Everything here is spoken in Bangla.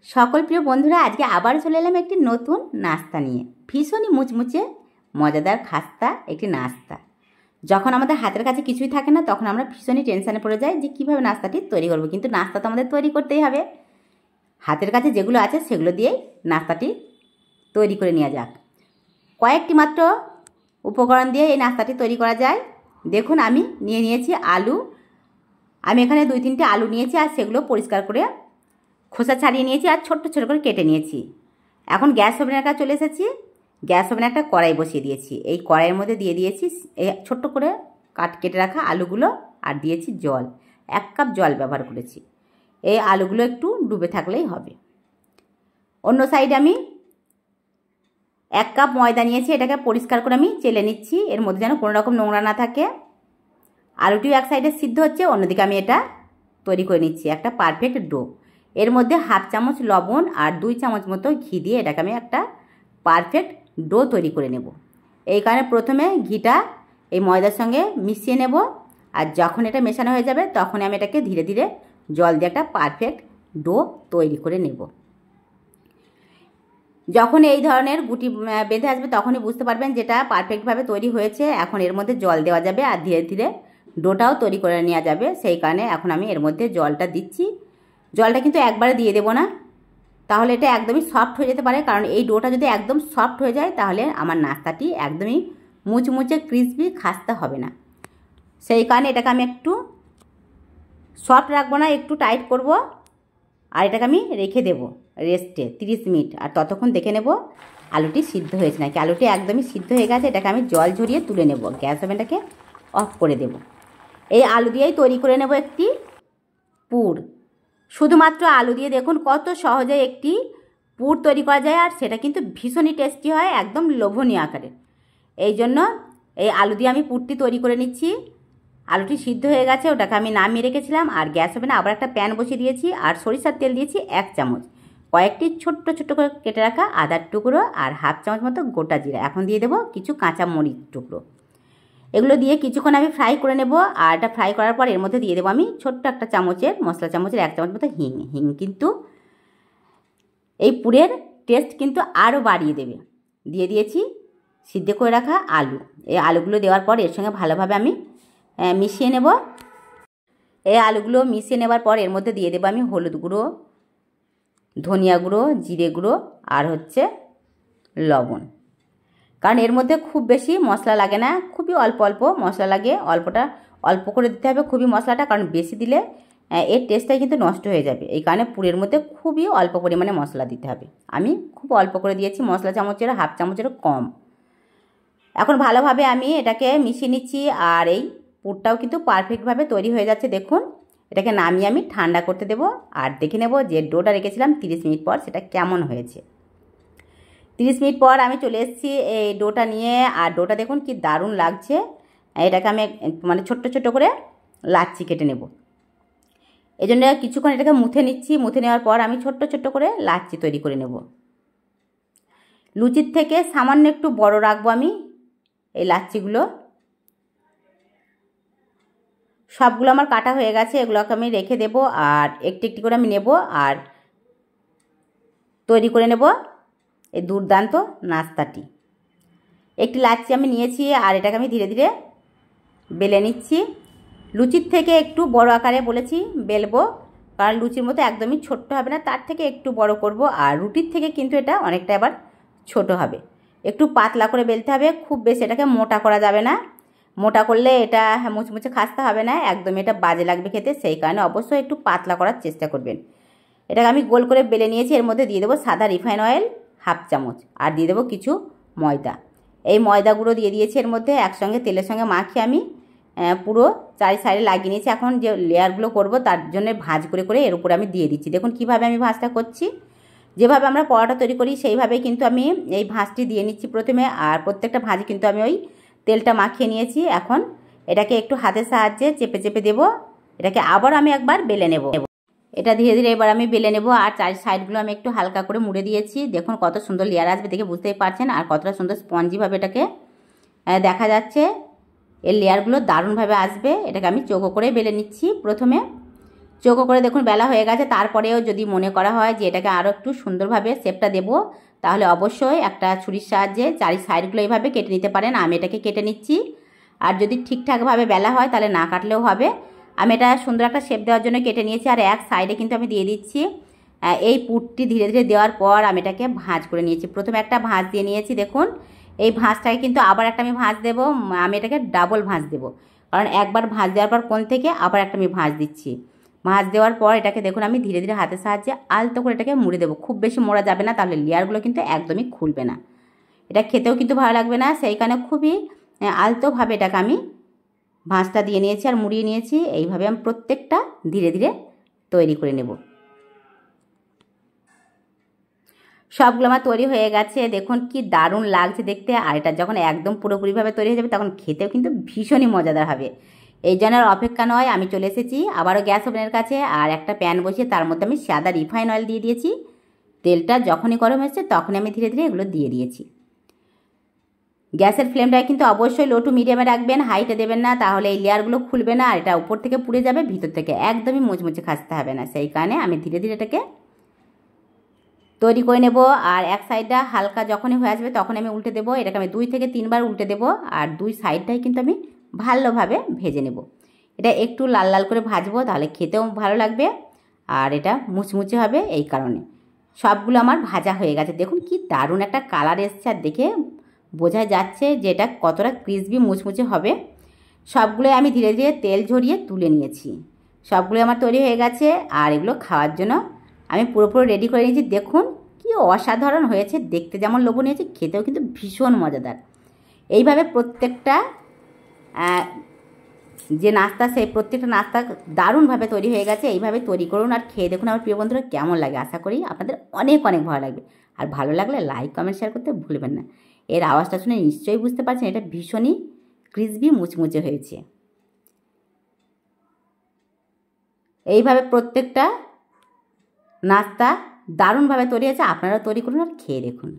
সকল প্রিয় বন্ধুরা, আজকে আবার চলে এলাম একটি নতুন নাস্তা নিয়ে। ভীষণই মুচমুচে মজাদার খাস্তা একটি নাস্তা। যখন আমাদের হাতের কাছে কিছুই থাকে না, তখন আমরা ভীষণই টেনশানে পড়ে যাই যে কীভাবে নাস্তাটি তৈরি করব। কিন্তু নাস্তা তো আমাদের তৈরি করতেই হবে। হাতের কাছে যেগুলো আছে সেগুলো দিয়েই নাস্তাটি তৈরি করে নেওয়া যাক। কয়েকটি মাত্র উপকরণ দিয়ে এই নাস্তাটি তৈরি করা যায়। দেখুন, আমি নিয়েছি আলু। আমি এখানে 2-3টে আলু নিয়েছি আর সেগুলো পরিষ্কার করে খোসা ছাড়িয়ে নিয়েছি আর ছোট্ট ছোটো করে কেটে নিয়েছি। এখন গ্যাস ওভেনের কাছে চলে এসেছি। গ্যাস ওভেনে একটা কড়াই বসিয়ে দিয়েছি। এই কড়াইয়ের মধ্যে দিয়ে দিয়েছি এই ছোট্ট করে কেটে রাখা আলুগুলো আর দিয়েছি জল। 1 কাপ জল ব্যবহার করেছি। এই আলুগুলো একটু ডুবে থাকলেই হবে। অন্য সাইডে আমি 1 কাপ ময়দা নিয়েছি। এটাকে পরিষ্কার করে আমি চেলে নিচ্ছি, এর মধ্যে যেন কোনো রকম নোংরা না থাকে। আলুটিও এক সাইডে সিদ্ধ হচ্ছে, অন্যদিকে আমি এটা তৈরি করে নিচ্ছি একটা পারফেক্ট ডো। এর মধ্যে 1/2 চামচ লবণ আর 2 চামচ মতো ঘি দিয়ে এটাকে আমি একটা পারফেক্ট ডো তৈরি করে নেব। এই কারণে প্রথমে ঘিটা এই ময়দার সঙ্গে মিশিয়ে নেব, আর যখন এটা মেশানো হয়ে যাবে তখন আমি এটাকে ধীরে ধীরে জল দিয়ে একটা পারফেক্ট ডো তৈরি করে নেব। যখন এই ধরনের গুটি বেঁধে আসবে তখনই বুঝতে পারবেন যেটা পারফেক্টভাবে তৈরি হয়েছে। এখন এর মধ্যে জল দেওয়া যাবে আর ধীরে ধীরে ডোটাও তৈরি করে নেওয়া যাবে। সেই কারণে এখন আমি এর মধ্যে জলটা দিচ্ছি। জলটা কিন্তু একবারে দিয়ে দেবো না, তাহলে এটা একদমই সফট হয়ে যেতে পারে। কারণ এই ডোটা যদি একদম সফট হয়ে যায় তাহলে আমার নাস্তাটি একদমই মুচমুচে ক্রিসপি খাস্তা হবে না। সেই কারণে এটাকে আমি একটু সফট রাখবো না, একটু টাইট করব। আর এটাকে আমি রেখে দেবো রেস্টে 30 মিনিট। আর ততক্ষণ দেখে নেব আলুটি সিদ্ধ হয়েছে নাকি। আলুটি একদমই সিদ্ধ হয়ে গেছে। এটাকে আমি জল ঝরিয়ে তুলে নেব। গ্যাস ওভেনটাকে অফ করে দেব। এই আলু দিয়েই তৈরি করে নেব একটি পুর। শুধুমাত্র আলু দিয়ে দেখুন কত সহজে একটি পুর তৈরি করা যায়, আর সেটা কিন্তু ভীষণই টেস্টি হয়, একদম লোভনীয় আকারে। এই জন্য এই আলু দিয়ে আমি পুরটি তৈরি করে নিচ্ছি। আলুটি সিদ্ধ হয়ে গেছে, ওটাকে আমি নামিয়ে রেখেছিলাম। আর গ্যাস ওভেনে আবার একটা প্যান বসিয়ে দিয়েছি আর সরিষার তেল দিয়েছি 1 চামচ। কয়েকটি ছোট্ট ছোট্ট করে কেটে রাখা আদার টুকরো আর 1/2 চামচ মতো গোটা জিরা। এখন দিয়ে দেবো কিছু কাঁচা মরিচ টুকরো। এগুলো দিয়ে কিছুক্ষণ আমি ফ্রাই করে নেব। আর এটা ফ্রাই করার পর এর মধ্যে দিয়ে দেবো আমি ছোট্ট একটা চামচের মশলা চামচের 1 চামচ মতো হিং কিন্তু এই পুরের টেস্ট কিন্তু আরও বাড়িয়ে দেবে। দিয়ে দিয়েছি সিদ্ধ করে রাখা আলু। এই আলুগুলো দেওয়ার পর এর সঙ্গে ভালোভাবে আমি মিশিয়ে নেব। এই আলুগুলো মিশিয়ে নেবার পর এর মধ্যে দিয়ে দেবো আমি হলুদ গুঁড়ো, ধনিয়া গুঁড়ো, জিরে গুঁড়ো আর লবণ। কারণ এর মধ্যে খুব বেশি মশলা লাগে না, খুবই অল্প অল্প মশলা লাগে। অল্প করে দিতে হবে খুবই মশলাটা, কারণ বেশি দিলে এর টেস্টটাই কিন্তু নষ্ট হয়ে যাবে। এই কারণে পুরের মধ্যে খুবই অল্প পরিমাণে মশলা দিতে হবে। আমি খুব অল্প করে দিয়েছি, মশলা চামচের 1/2 চামচেরও কম। এখন ভালোভাবে আমি এটাকে মিশিয়ে নিচ্ছি। আর এই পুরটাও কিন্তু পারফেক্টভাবে তৈরি হয়ে যাচ্ছে। দেখুন, এটাকে নামিয়ে আমি ঠান্ডা করতে দেব আর দেখে নেব যে ডোটা রেখেছিলাম 30 মিনিট পর সেটা কেমন হয়েছে। 30 মিনিট পর আমি চলে এসেছি এই ডোটা নিয়ে। আর ডোটা দেখুন কি দারুণ লাগছে। এটাকে আমি ছোট্ট ছোট্ট করে লাচ্ছি কেটে নেব। এই জন্য কিছুক্ষণ এটাকে মুথে নিচ্ছি। মুথে নেওয়ার পর আমি ছোট্ট ছোট্ট করে লাচ্ছি তৈরি করে নেব। লুচির থেকে সামান্য একটু বড় রাখবো আমি এই লাচ্ছিগুলো। সবগুলো আমার কাটা হয়ে গেছে, এগুলোকে আমি রেখে দেব। আর একটি একটি করে আমি নেব আর তৈরি করে নেব এই দুর্দান্ত নাস্তাটি। একটি লাচ্ছি আমি নিয়েছি আর এটাকে আমি ধীরে ধীরে বেলে নিচ্ছি। লুচির থেকে একটু বড় আকারে বলেছি বেলবো, কারণ লুচির মতো একদমই ছোট্ট হবে না, তার থেকে একটু বড় করব। আর রুটির থেকে কিন্তু এটা অনেকটা আবার ছোট হবে। একটু পাতলা করে বেলতে হবে, খুব বেশি এটাকে মোটা করা যাবে না। মোটা করলে এটা মুচমুচে খাস্তা হবে না, একদম এটা বাজে লাগবে খেতে। সেই কারণে অবশ্যই একটু পাতলা করার চেষ্টা করবেন। এটাকে আমি গোল করে বেলে নিয়েছি। এর মধ্যে দিয়ে দেবো সাদা রিফাইন অয়েল 1/2 চামচ আর দিয়ে দেবো কিছু ময়দা। এই ময়দাগুলো দিয়ে দিয়েছি এর মধ্যে। একসঙ্গে তেলের সঙ্গে মাখিয়ে আমি পুরো 4 সাইডে লাগিয়ে নিয়েছি। এখন যে লেয়ারগুলো করব তার জন্য ভাঁজ করে করে এর উপরে আমি দিয়ে দিচ্ছি। দেখুন কিভাবে আমি ভাঁজটা করছি। যেভাবে আমরা পরোটা তৈরি করি সেইভাবেই কিন্তু আমি এই ভাঁজটি দিয়ে নিচ্ছি প্রথমে। আর প্রত্যেকটা ভাঁজে কিন্তু আমি ওই তেলটা মাখিয়ে নিয়েছি। এখন এটাকে একটু হাতের সাহায্যে চেপে চেপে দেবো। এটাকে আবার আমি একবার বেলে নেব। এটা ধীরে ধীরে এবার আমি বেলে নেব। আর 4 সাইডগুলো আমি একটু হালকা করে মুড়ে দিয়েছি। দেখুন কত সুন্দর লেয়ার আসবে, দেখে বুঝতেই পারছেন। আর কতটা সুন্দর স্পঞ্জিভাবে এটাকে দেখা যাচ্ছে। এর লেয়ারগুলো দারুণভাবে আসবে। এটাকে আমি চৌকো করে বেলে নিচ্ছি। প্রথমে চৌকো করে দেখুন বেলা হয়ে গেছে। তারপরেও যদি মনে করা হয় যে এটাকে আরও একটু সুন্দরভাবে শেপটা দেব, তাহলে অবশ্যই একটা ছুরির সাহায্যে চারি সাইডগুলো এইভাবে কেটে নিতে পারেন। আমি এটাকে কেটে নিচ্ছি। আর যদি ঠিকঠাকভাবে বেলা হয় তাহলে না কাটলেও হবে। আমি এটা সুন্দর একটা শেপ দেওয়ার জন্য কেটে নিয়েছি। আর এক সাইডে কিন্তু আমি দিয়ে দিচ্ছি এই পুরটি ধীরে ধীরে দেওয়ার পর আমি এটাকে ভাঁজ করে নিয়েছি। প্রথমে একটা ভাঁজ দিয়ে নিয়েছি, দেখুন এই ভাঁজটাকে কিন্তু আবার একটা আমি ভাঁজ দেবো। আমি এটাকে ডাবল ভাঁজ দেবো, কারণ একবার ভাঁজ দেওয়ার পর কোণ থেকে আবার একটা আমি ভাঁজ দিচ্ছি। ভাঁজ দেওয়ার পর এটাকে দেখুন আমি ধীরে ধীরে হাতের সাহায্যে আলতো করে এটাকে মুড়ে দেবো। খুব বেশি মোড়া যাবে না, তাহলে লেয়ারগুলো কিন্তু একদমই খুলবে না, এটা খেতেও কিন্তু ভালো লাগবে না। সেই কারণে খুবই আলতোভাবে এটাকে আমি ভাঁজটা দিয়ে নিয়েছি আর মুড়িয়ে নিয়েছি। এইভাবে আমি প্রত্যেকটা ধীরে ধীরে তৈরি করে নেব। সবগুলো আমার তৈরি হয়ে গেছে, দেখুন কি দারুণ লাগছে দেখতে। আর এটা যখন একদম পুরোপুরিভাবে তৈরি হয়ে যাবে তখন খেতেও কিন্তু ভীষণই মজাদার হবে। এই জন্য আর অপেক্ষা নয়, আমি চলে এসেছি আবারও গ্যাস ওভেনের কাছে। আর একটা প্যান বসিয়ে তার মধ্যে আমি সাদা রিফাইন অয়েল দিয়ে দিয়েছি। তেলটা যখনই গরম হয়েছে তখনই আমি ধীরে ধীরে এগুলো দিয়ে দিয়েছি। গ্যাসের ফ্লেমটা কিন্তু অবশ্যই লো টু মিডিয়ামে রাখবেন, হাইতে দেবেন না, তাহলে এই লেয়ারগুলো খুলবে না আর এটা উপর থেকে পুড়ে যাবে, ভিতর থেকে একদমই মুচমুচে খাসতে হবে না। সেই কারণে আমি ধীরে ধীরে এটাকে তৈরি করে নেব। আর এক সাইডটা হালকা যখনই হয়ে আসবে তখন আমি উল্টে দেবো। এটাকে আমি 2 থেকে 3 বার উল্টে দেবো। আর দুই সাইডটাই কিন্তু আমি ভালোভাবে ভেজে নেব। এটা একটু লাল লাল করে ভাজবো, তাহলে খেতেও ভালো লাগবে আর এটা মুচমুচে হবে। এই কারণে সবগুলো আমার ভাজা হয়ে গেছে। দেখুন কি দারুণ একটা কালার এসছে, আর দেখে বোঝা যাচ্ছে যে এটা কতটা ক্রিসপি মুচমুচে হবে। সবগুলো আমি ধীরে ধীরে তেল ঝরিয়ে তুলে নিয়েছি। সবগুলো আমার তৈরি হয়ে গেছে আর এগুলো খাওয়ার জন্য আমি পুরোপুরি রেডি করে নিয়েছি। দেখুন কি অসাধারণ হয়েছে, দেখতে যেমন লোভনীয় হয়েছে, খেতেও কিন্তু ভীষণ মজাদার। এইভাবে প্রত্যেকটা যে নাস্তা, সেই প্রত্যেকটা নাস্তা দারুণভাবে তৈরি হয়ে গেছে। এইভাবে তৈরি করুন আর খেয়ে দেখুন আমার প্রিয় বন্ধুরা কেমন লাগে। আশা করি আপনাদের অনেক অনেক ভালো লাগবে। আর ভালো লাগলে লাইক কমেন্ট শেয়ার করতে ভুলবেন না। এর আওয়াজটা শুনে নিশ্চয়ই বুঝতে পারছেন এটা ভীষণই ক্রিসপি মুচমুচে হয়েছে। এইভাবে প্রত্যেকটা নাস্তা দারুণভাবে তৈরি হয়েছে, আপনারাও তৈরি করুন আর খেয়ে দেখুন।